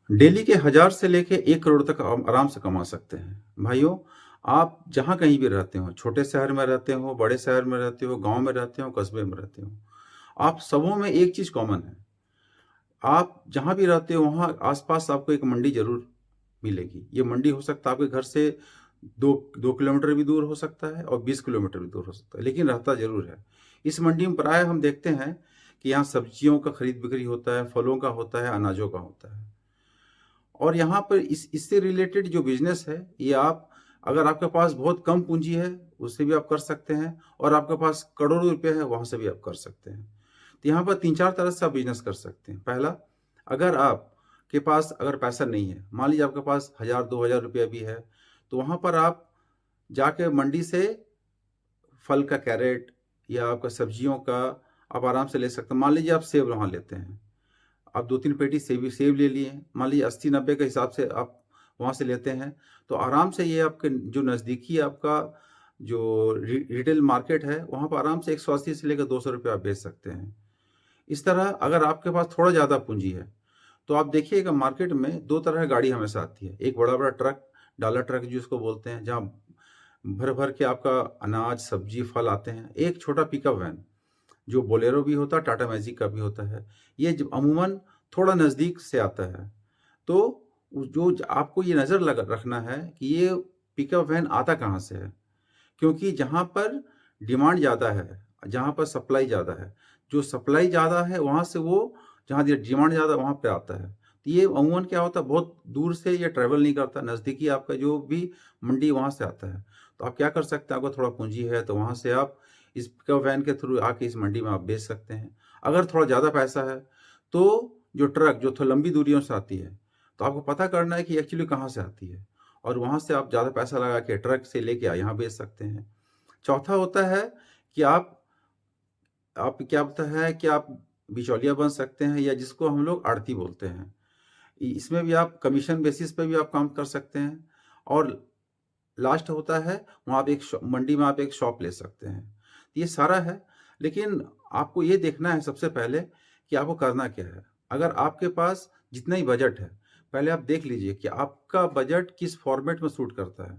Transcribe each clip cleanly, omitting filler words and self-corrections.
Daily के 1000 से लेके 1 करोड़ तक आराम से कमा सकते हैं। भाइयों, आप जहाँ कहीं भी रहते हो, छोटे शहर में रहते हो, बड़े शहर में रहते हो, गाँव में रहते हो, कस्बे में रहते हो, आप सबों में एक चीज़ कॉमन है। आप जहाँ भी रहते हो वहाँ आस-पास आपको एक मंडी ज़रूर मिलेगी। ये मंडी हो सकता है आपके घर से 2 किलोमीटर भी दूर हो सकता है और 20 किलोमीटर भी दूर हो सकता है, लेकिन रहता ज़रूर है। इस मंडी में प्रायः हम देखते हैं कि यहाँ सब्जियों का खरीद-बिक्री होता है, फलों का होता है, अनाजों का होता है। और यहाँ पर इससे रिलेटेड जो बिज़नेस है, ये आप अगर आपके पास बहुत कम पूँजी है, उससे भी आप कर सकते हैं और आपके पास करोड़ों रुपए है, वहाँ से भी आप कर सकते हैं। तो यहाँ पर 3-4 तरह से आप बिज़नेस कर सकते हैं। पहला, अगर आपके पास अगर पैसा नहीं है, मान लीजिए आपके पास 1000 2000 रुपया भी है, तो वहाँ पर आप जाके मंडी से फल का कैरेट या आपका सब्जियों का आप आराम से ले सकते हैं। मान लीजिए आप सेब वहाँ लेते हैं। आप 2-3 पेटी सेब ले लिए, मान लीजिए 80-90 के हिसाब से आप वहाँ से लेते हैं, तो आराम से ये आपके जो नज़दीकी आपका जो रिटेल मार्केट है, वहाँ पर आराम से 180 से लेकर ₹200 आप बेच सकते हैं। इस तरह अगर आपके पास थोड़ा ज़्यादा पूँजी है, तो आप देखिएगा मार्केट में 2 तरह की गाड़ी हमेशा आती है। एक बड़ा-बड़ा ट्रक, डाला ट्रक जिसको बोलते हैं, जहाँ भर-भर के आपका अनाज, सब्ज़ी, फल आते हैं। एक छोटा पिकअप वैन जो बोलेरो भी होता है, टाटा मैजिक का भी होता है। ये ज अमूमन थोड़ा नज़दीक से आता है। तो जो आपको ये नज़र लगा रखना है कि ये पिकअप वैन आता कहाँ से है? क्योंकि जहाँ पर डिमांड ज़्यादा है, जहाँ पर सप्लाई ज़्यादा है, जो सप्लाई ज़्यादा है वहाँ से वो जहाँ डिमांड ज़्यादा है वहाँ पे आता है। तो ये अमूमन क्या होता है, बहुत दूर से ये ट्रैवल नहीं करता, नज़दीकी आपका जो भी मंडी वहाँ से आता है। तो आप क्या कर सकते हैं, आपको थोड़ा पूँजी है तो वहाँ से आप इस पिकअप वैन के थ्रू आके इस मंडी में आप बेच सकते हैं। अगर थोड़ा ज़्यादा पैसा है, तो जो ट्रक जो थोड़ा लंबी दूरियों से आती है, तो आपको पता करना है कि एक्चुअली कहाँ से आती है और वहाँ से आप ज़्यादा पैसा लगा के ट्रक से लेके यहाँ बेच सकते हैं। चौथा होता है कि आप क्या होता है कि आप बिचौलिया बन सकते हैं या जिसको हम लोग आड़ती बोलते हैं। इसमें भी आप कमीशन बेसिस पे भी आप काम कर सकते हैं और लास्ट होता है वहाँ आप एक मंडी में आप एक शॉप ले सकते हैं। ये सारा है, लेकिन आपको ये देखना है सबसे पहले कि आपको करना क्या है। अगर आपके पास जितना ही बजट है, पहले आप देख लीजिए कि आपका बजट किस फॉर्मेट में सूट करता है।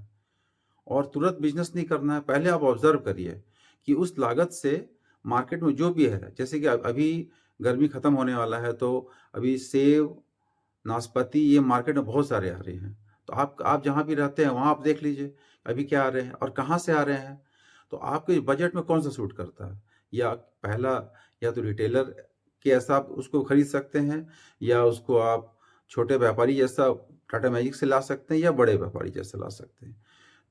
और तुरंत बिज़नेस नहीं करना है, पहले आप ऑब्ज़र्व करिए कि उस लागत से मार्केट में जो भी है, जैसे कि अभी गर्मी खत्म होने वाला है, तो अभी सेब, नाशपाती ये मार्केट में बहुत सारे आ रहे हैं। तो आप जहाँ भी रहते हैं, वहाँ आप देख लीजिए, अभी क्या आ रहे हैं और कहाँ से आ रहे हैं। तो आपके बजट में कौन-सा सूट करता है? या पहला या तो रिटेलर के ऐसा आप उसको खरीद सकते हैं या उसको आप छोटे व्यापारी जैसा टाटा मैजिक से ला सकते हैं या बड़े व्यापारी जैसे ला सकते हैं।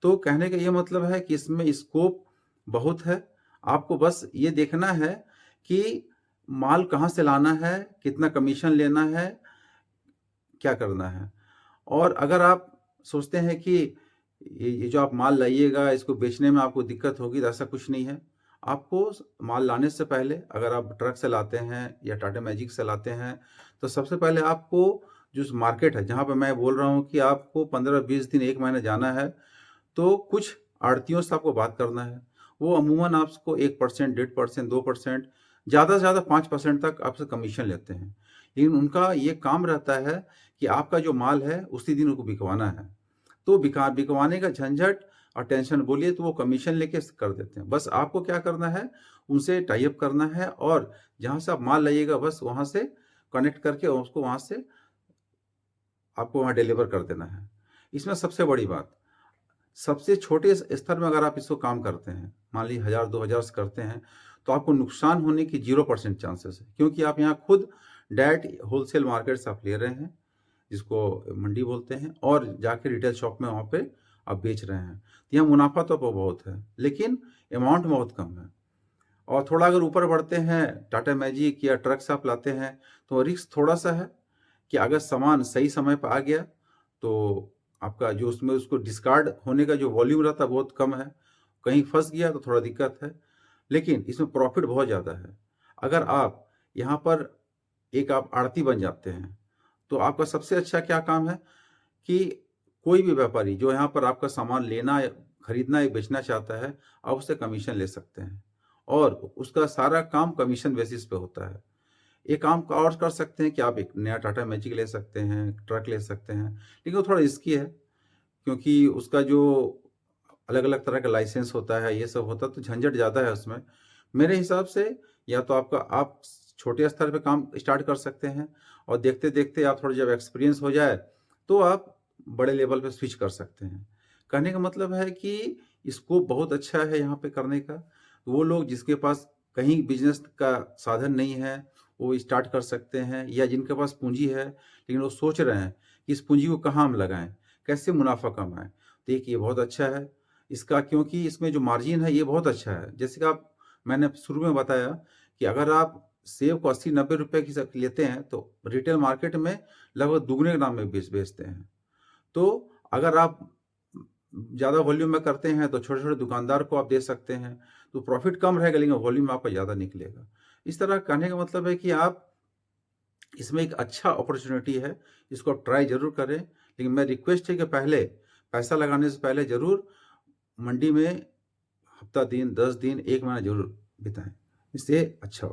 तो कहने का ये मतलब है कि इसमें स्कोप बहुत है। आपको बस ये देखना है कि माल कहाँ से लाना है, कितना कमीशन लेना है, क्या करना है। और अगर आप सोचते हैं कि ये जो आप माल लाइएगा, इसको बेचने में आपको दिक्कत होगी, तो ऐसा कुछ नहीं है। आपको माल लाने से पहले अगर आप ट्रक से लाते हैं या टाटा मैजिक से लाते हैं, तो सबसे पहले आपको जो मार्केट है, जहाँ पे मैं बोल रहा हूँ कि आपको 15-20 दिन, 1 महीना जाना है, तो कुछ आड़तियों से आपको बात करना है। वो अमूमन आपको 1%, 1.5%, 2%, ज़्यादा से ज़्यादा 5% तक आपसे कमीशन लेते हैं। लेकिन उनका ये काम रहता है कि आपका जो माल है, उसी दिन उनको बिकवाना है। तो बिकवाने का झंझट और टेंशन बोलिए तो वो कमीशन लेके कर देते हैं। बस आपको क्या करना है, उनसे टाई अप करना है और जहाँ से आप माल लाइएगा, बस वहाँ से कनेक्ट करके उसको वहाँ से आपको वहाँ डिलीवर कर देना है। इसमें सबसे बड़ी बात, सबसे छोटे स्तर में अगर आप इसको काम करते हैं, मान लीजिए 1000-2000 से करते हैं, तो आपको नुकसान होने की 0% चांसेस है, क्योंकि आप यहाँ खुद डायरेक्ट होलसेल मार्केट से आप ले रहे हैं, जिसको मंडी बोलते हैं, और जाके रिटेल शॉप में वहाँ पे आप बेच रहे हैं। तो यहाँ मुनाफा तो बहुत है, लेकिन अमाउंट बहुत कम है। और थोड़ा अगर ऊपर बढ़ते हैं, टाटा मैजिक या ट्रक से आप लाते हैं, तो रिस्क थोड़ा-सा है कि अगर सामान सही समय पे आ गया, तो आपका जो उसमें उसको डिस्कार्ड होने का जो वॉल्यूम रहता है, बहुत कम है। कहीं फँस गया तो थोड़ा दिक्कत है, लेकिन इसमें प्रॉफ़िट बहुत ज़्यादा है। अगर आप यहाँ पर एक आप आड़ती बन जाते हैं, तो आपका सबसे अच्छा क्या काम है कि कोई भी व्यापारी जो यहाँ पर आपका सामान लेना या खरीदना या बेचना चाहता है, आप उससे कमीशन ले सकते हैं और उसका सारा काम कमीशन बेसिस पे होता है। एक काम का और कर सकते हैं कि आप एक नया टाटा मैजिक ले सकते हैं, ट्रक ले सकते हैं, लेकिन वो थोड़ा रिस्की है क्योंकि उसका जो अलग-अलग तरह का लाइसेंस होता है, ये सब होता है तो झंझट ज़्यादा है उसमें। मेरे हिसाब से या तो आप छोटे स्तर पे काम स्टार्ट कर सकते हैं और देखते-देखते आप थोड़ा जब एक्सपीरियंस हो जाए, तो आप बड़े लेवल पे स्विच कर सकते हैं। कहने का मतलब है कि स्कोप बहुत अच्छा है यहाँ पे करने का। वो लोग जिसके पास कहीं बिज़नेस का साधन नहीं है, वो स्टार्ट कर सकते हैं या जिनके पास पूँजी है, लेकिन वो सोच रहे हैं कि इस पूँजी को कहाँ हम लगाएँ, कैसे मुनाफ़ा कमाएँ। तो एक ये बहुत अच्छा है। इसका क्योंकि इसमें जो मार्जिन है ये बहुत अच्छा है। जैसे कि आप मैंने शुरू में बताया कि अगर आप सेब को 80-90 रुपए की लेते हैं तो रिटेल मार्केट में लगभग दुगने के दाम में बेचते हैं। तो अगर आप ज़्यादा वॉल्यूम में करते हैं तो छोटे-छोटे दुकानदार को आप दे सकते हैं। तो प्रॉफ़िट कम रहेगा लेकिन वॉल्यूम आपका ज़्यादा निकलेगा। इस तरह कहने का मतलब है कि आप इसमें एक अच्छा अपॉर्च्युनिटी है, इसको आप ट्राई ज़रूर करें। लेकिन मेरा रिक्वेस्ट है कि पहले पैसा लगाने से पहले ज़रूर मंडी में हफ्ता दिन, 10 दिन, 1 महीना ज़रूर बिताएँ। इससे अच्छा हो